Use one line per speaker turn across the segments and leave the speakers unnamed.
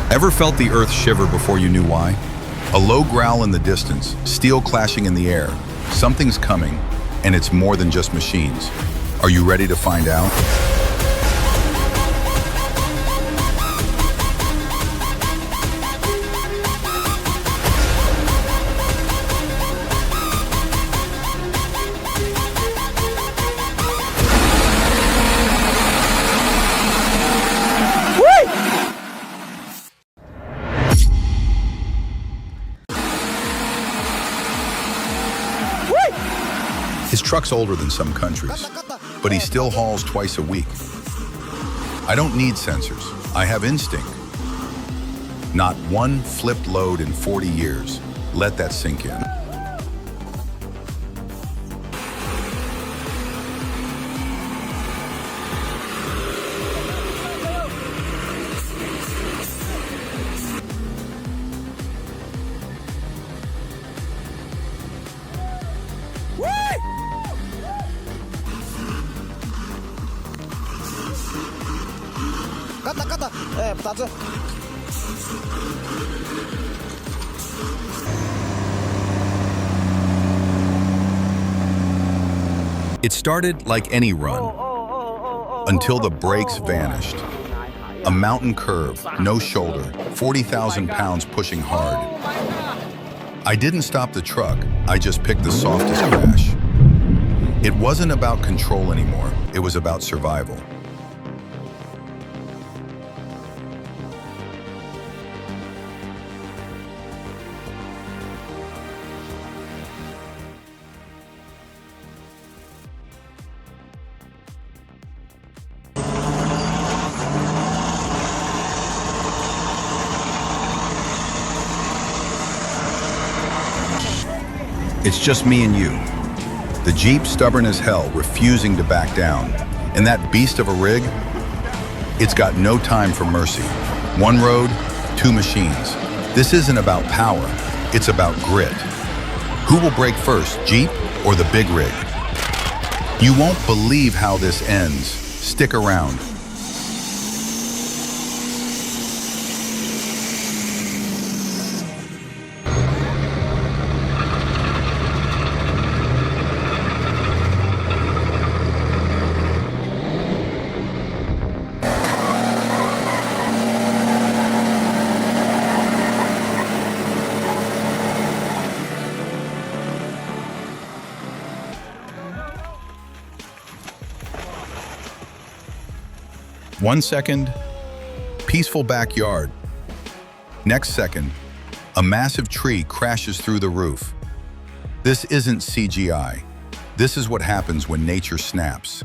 Ever felt the earth shiver before you knew why? A low growl in the distance, steel clashing in the air. Something's coming, and it's more than just machines. Are you ready to find out? His truck's older than some countries, but he still hauls twice a week. I don't need sensors. I have instinct. Not one flipped load in 40 years. Let that sink in. It started like any run, until the brakes vanished. A mountain curve, no shoulder, 40,000 pounds pushing hard. I didn't stop the truck, I just picked the softest crash. It wasn't about control anymore, it was about survival. It's just me and you. The Jeep, stubborn as hell, refusing to back down. And that beast of a rig, it's got no time for mercy. One road, two machines. This isn't about power, it's about grit. Who will break first, Jeep or the big rig? You won't believe how this ends. Stick around. One second, peaceful backyard. Next second, a massive tree crashes through the roof. This isn't CGI. This is what happens when nature snaps.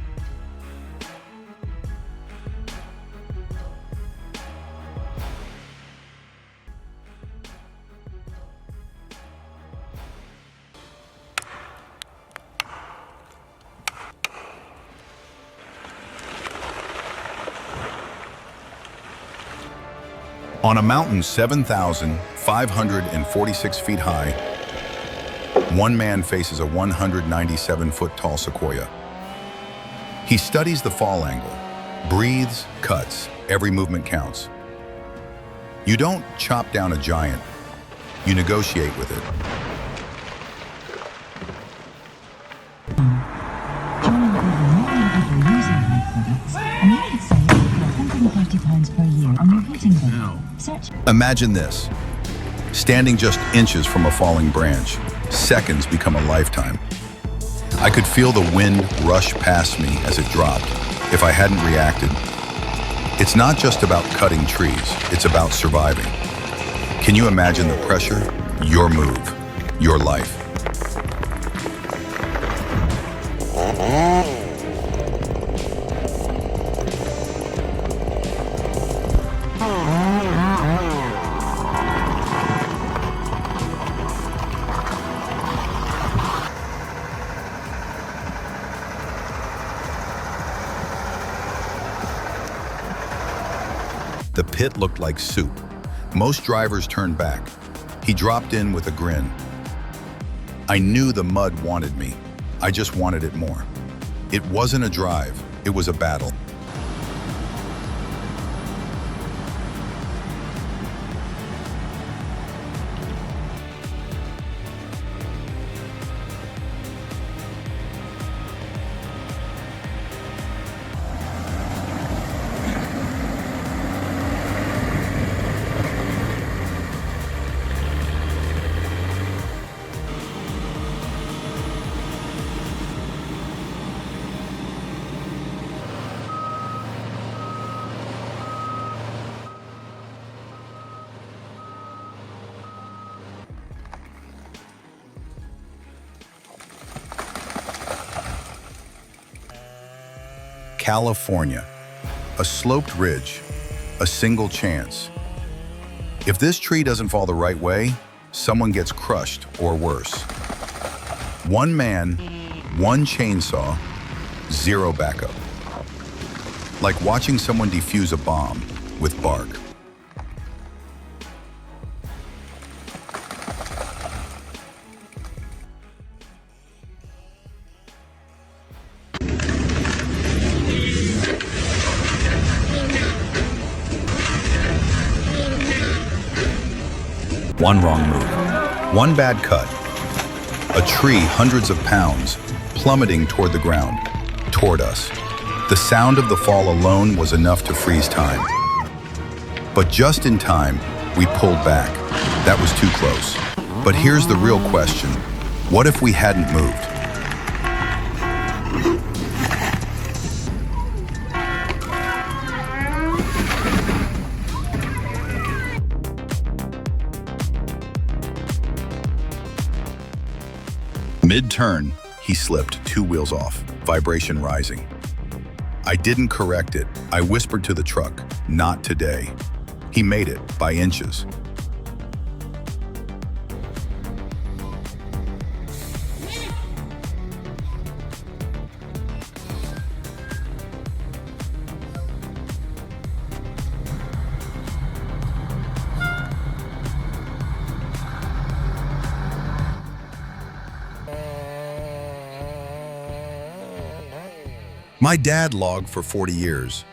On a mountain 7,546 feet high, one man faces a 197-foot tall sequoia. He studies the fall angle, breathes, cuts, every movement counts. You don't chop down a giant, you negotiate with it. Imagine this, standing just inches from a falling branch. Seconds become a lifetime. I could feel the wind rush past me as it dropped. If I hadn't reacted, it's not just about cutting trees, it's about surviving. Can you imagine the pressure? Your move, your life. The pit looked like soup. Most drivers turned back. He dropped in with a grin. I knew the mud wanted me. I just wanted it more. It wasn't a drive, it was a battle. California. A sloped ridge, a single chance. If this tree doesn't fall the right way, someone gets crushed or worse. One man, one chainsaw, zero backup. Like watching someone defuse a bomb with bark. One wrong move, one bad cut. A tree hundreds of pounds, plummeting toward the ground, toward us. The sound of the fall alone was enough to freeze time. But just in time, we pulled back. That was too close. But here's the real question. What if we hadn't moved? Mid-turn, he slipped, 2 wheels off, vibration rising. I didn't correct it. I whispered to the truck, "Not today." He made it, by inches. My dad logged for 40 years.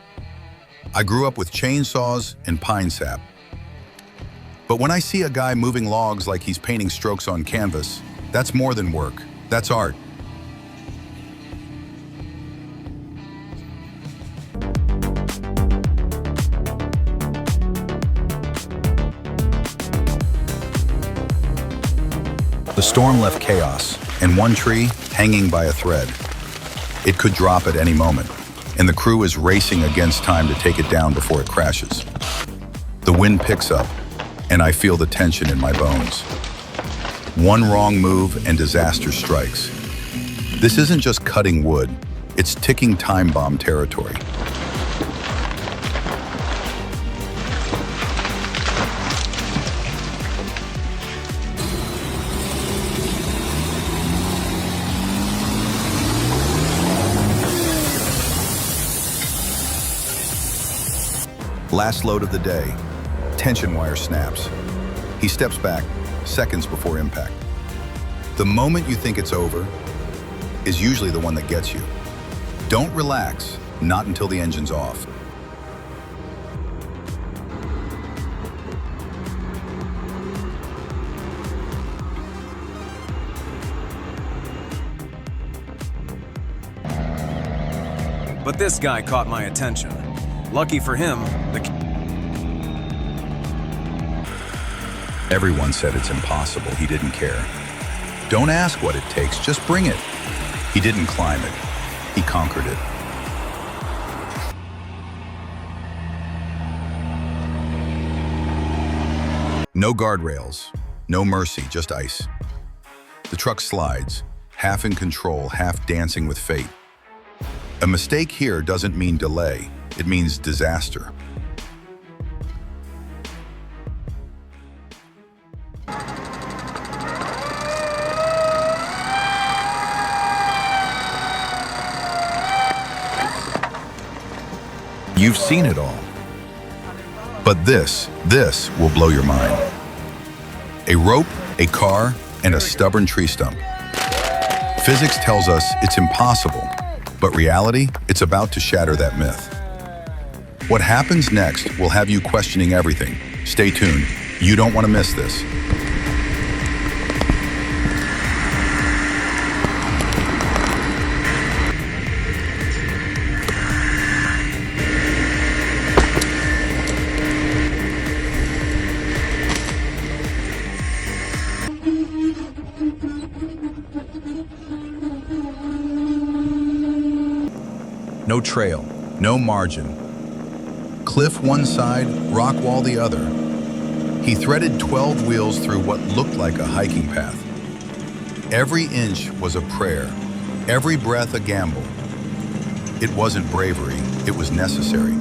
I grew up with chainsaws and pine sap. But when I see a guy moving logs like he's painting strokes on canvas, that's more than work. That's art. The storm left chaos, and one tree hanging by a thread. It could drop at any moment, and the crew is racing against time to take it down before it crashes. The wind picks up, and I feel the tension in my bones. One wrong move and disaster strikes. This isn't just cutting wood, it's ticking time bomb territory. Last load of the day, tension wire snaps. He steps back, seconds before impact. The moment you think it's over is usually the one that gets you. Don't relax, not until the engine's off.
But this guy caught my attention. Lucky for him,
Everyone said it's impossible. He didn't care. Don't ask what it takes, just bring it. He didn't climb it. He conquered it. No guardrails, no mercy, just ice. The truck slides, half in control, half dancing with fate. A mistake here doesn't mean delay. It means disaster. You've seen it all. But this will blow your mind. A rope, a car, and a stubborn tree stump. Physics tells us it's impossible, but reality, it's about to shatter that myth. What happens next will have you questioning everything. Stay tuned. You don't want to miss this. No trail, no margin. Cliff one side, rock wall the other. He threaded 12 wheels through what looked like a hiking path. Every inch was a prayer, every breath a gamble. It wasn't bravery, it was necessary.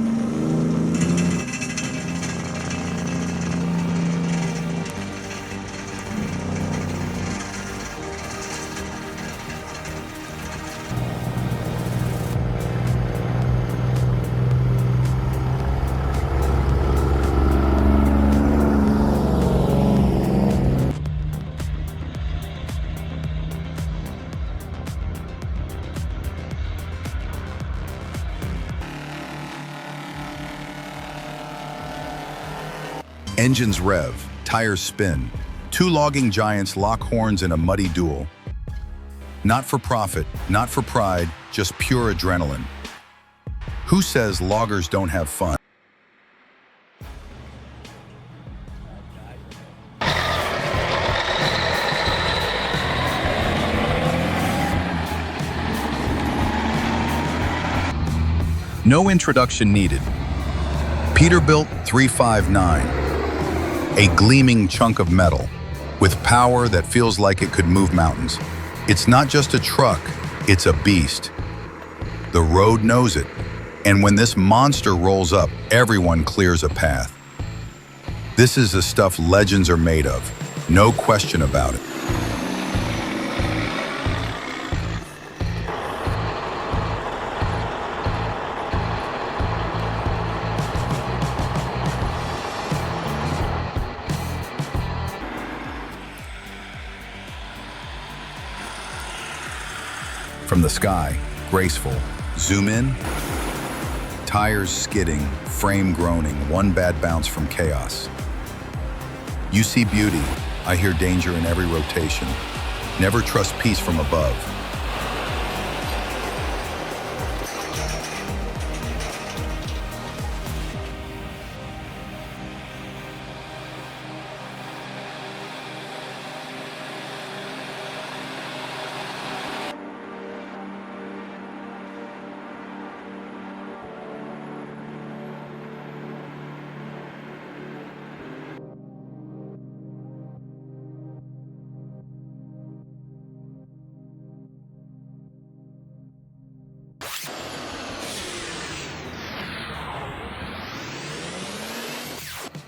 Engines rev, tires spin. Two logging giants lock horns in a muddy duel. Not for profit, not for pride, just pure adrenaline. Who says loggers don't have fun? No introduction needed. Peterbilt 359. A gleaming chunk of metal with power that feels like it could move mountains. It's not just a truck, it's a beast. The road knows it, and when this monster rolls up, everyone clears a path. This is the stuff legends are made of, no question about it. From the sky, graceful. Zoom in, tires skidding, frame groaning, one bad bounce from chaos. You see beauty, I hear danger in every rotation. Never trust peace from above.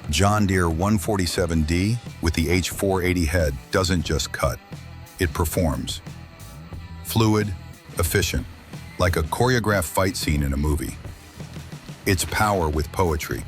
John Deere 147D with the H480 head doesn't just cut, it performs. Fluid, efficient, like a choreographed fight scene in a movie. It's power with poetry.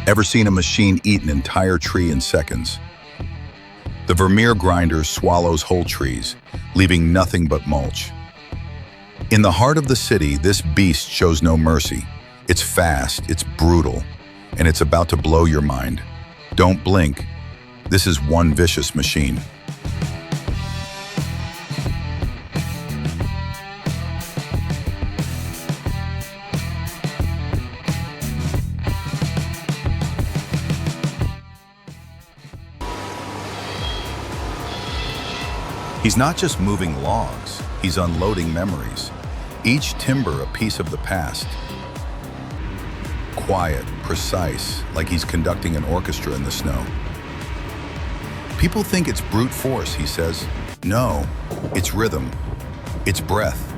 Ever seen a machine eat an entire tree in seconds? The Vermeer grinder swallows whole trees, leaving nothing but mulch. In the heart of the city, this beast shows no mercy. It's fast, it's brutal, and it's about to blow your mind. Don't blink. This is one vicious machine. He's not just moving logs, he's unloading memories. Each timber a piece of the past. Quiet, precise, like he's conducting an orchestra in the snow. People think it's brute force, he says. No, it's rhythm, it's breath.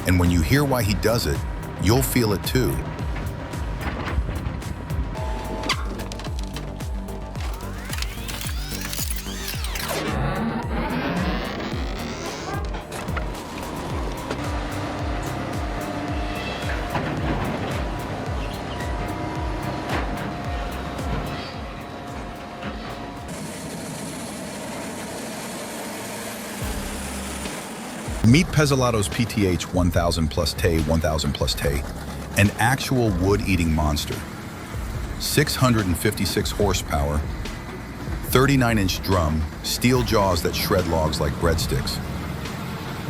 And when you hear why he does it, you'll feel it too. Meet Pezzolato's PTH 1000 plus Tay 1000 plus Tay, an actual wood-eating monster. 656 horsepower, 39-inch drum, steel jaws that shred logs like breadsticks.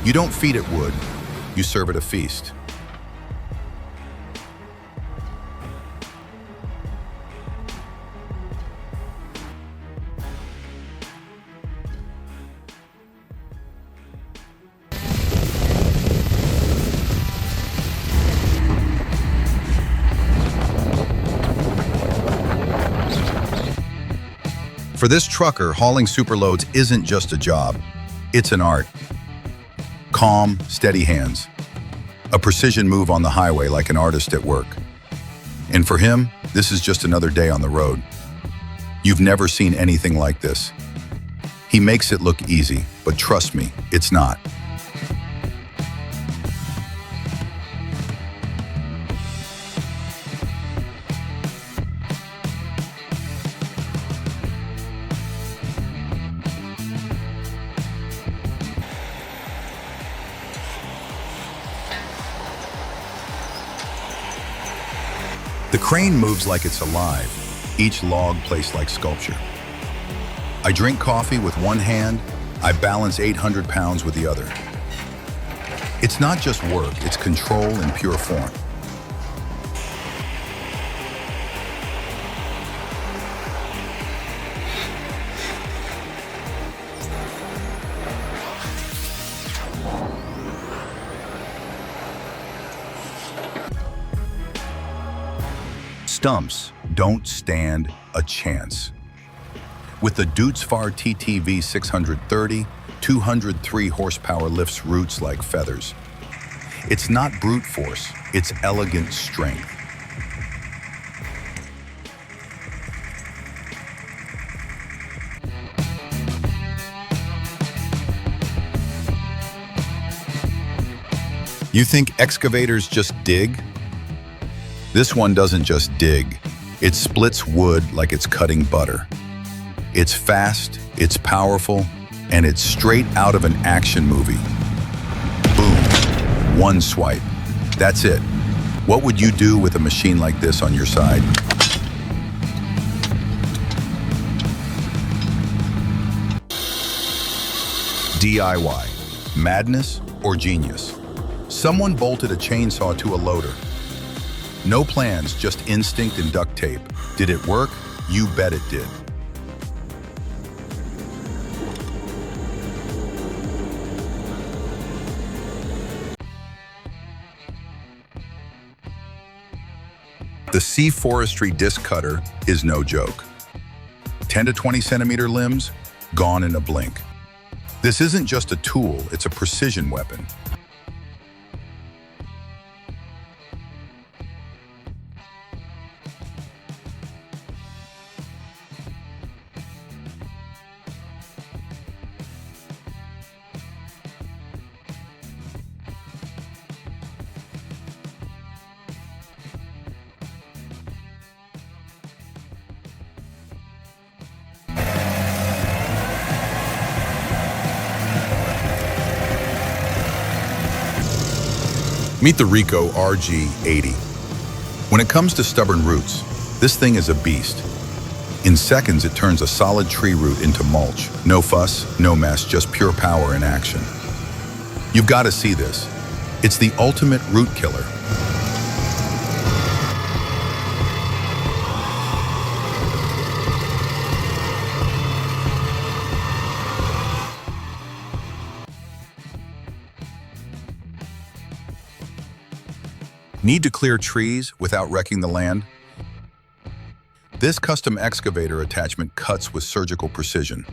You don't feed it wood, you serve it a feast. For this trucker, hauling superloads isn't just a job, it's an art. Calm, steady hands. A precision move on the highway like an artist at work. And for him, this is just another day on the road. You've never seen anything like this. He makes it look easy, but trust me, it's not. The crane moves like it's alive, each log placed like sculpture. I drink coffee with one hand, I balance 800 pounds with the other. It's not just work, it's control in pure form. Stumps don't stand a chance. With the Dutzfar TTV 630, 203 horsepower lifts roots like feathers. It's not brute force, it's elegant strength. You think excavators just dig? This one doesn't just dig, it splits wood like it's cutting butter. It's fast, it's powerful, and it's straight out of an action movie. Boom, one swipe. That's it. What would you do with a machine like this on your side? DIY, madness or genius? Someone bolted a chainsaw to a loader. No plans, just instinct and duct tape. Did it work? You bet it did. The C Forestry disc cutter is no joke. 10 to 20 centimeter limbs, gone in a blink. This isn't just a tool, it's a precision weapon. Meet the Rico RG80. When it comes to stubborn roots, this thing is a beast. In seconds, it turns a solid tree root into mulch. No fuss, no mess, just pure power in action. You've got to see this. It's the ultimate root killer. Need to clear trees without wrecking the land? This custom excavator attachment cuts with surgical precision.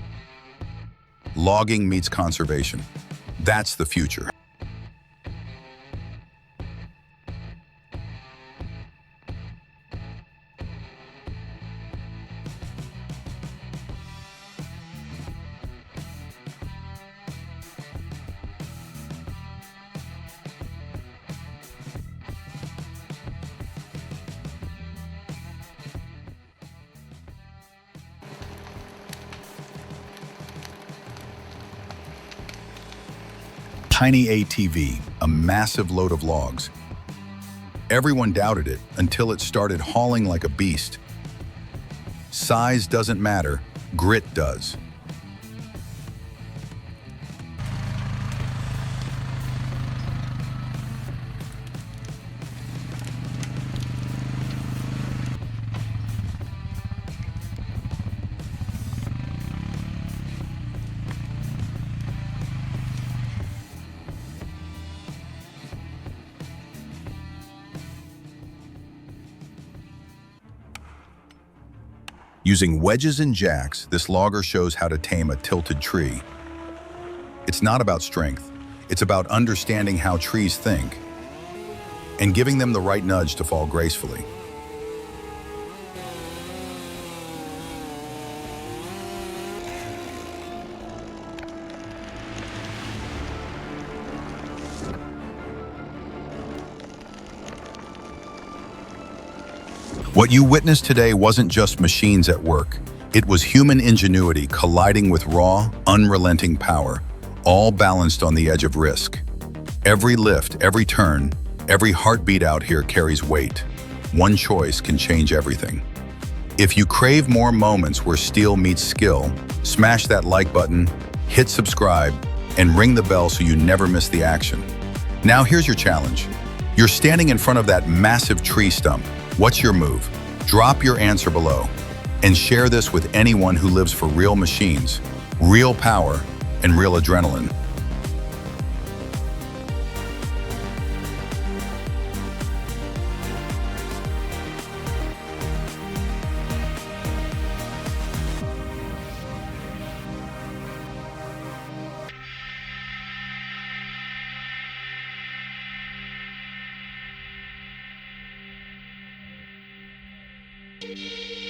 Logging meets conservation. That's the future. Tiny ATV, a massive load of logs. Everyone doubted it until it started hauling like a beast. Size doesn't matter, grit does. Using wedges and jacks, this logger shows how to tame a tilted tree. It's not about strength. It's about understanding how trees think and giving them the right nudge to fall gracefully. What you witnessed today wasn't just machines at work. It was human ingenuity colliding with raw, unrelenting power, all balanced on the edge of risk. Every lift, every turn, every heartbeat out here carries weight. One choice can change everything. If you crave more moments where steel meets skill, smash that like button, hit subscribe, and ring the bell so you never miss the action. Now here's your challenge. You're standing in front of that massive tree stump. What's your move? Drop your answer below and share this with anyone who lives for real machines, real power, and real adrenaline.
You